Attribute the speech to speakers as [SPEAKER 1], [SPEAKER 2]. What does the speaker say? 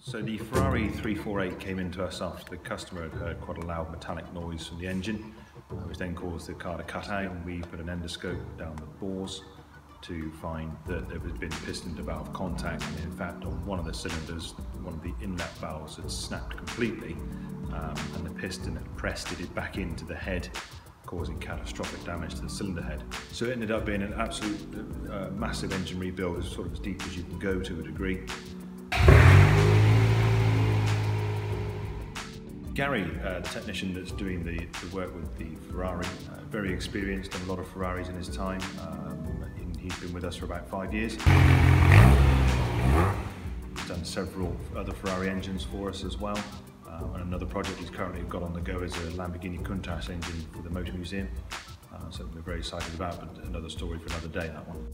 [SPEAKER 1] So the Ferrari 348 came into us after the customer had heard quite a loud metallic noise from the engine, which then caused the car to cut out, and we put an endoscope down the bores to find that there had been piston to valve contact, and in fact on one of the cylinders, one of the inlet valves had snapped completely, and the piston had pressed it back into the head, causing catastrophic damage to the cylinder head. So it ended up being an absolute massive engine rebuild, sort of as deep as you can go to a degree. Gary, the technician that's doing the work with the Ferrari, very experienced, done a lot of Ferraris in his time. He's been with us for about 5 years. He's done several other Ferrari engines for us as well. And another project he's currently got on the go is a Lamborghini Countach engine for the Motor Museum. Something we're very excited about, but another story for another day, that one.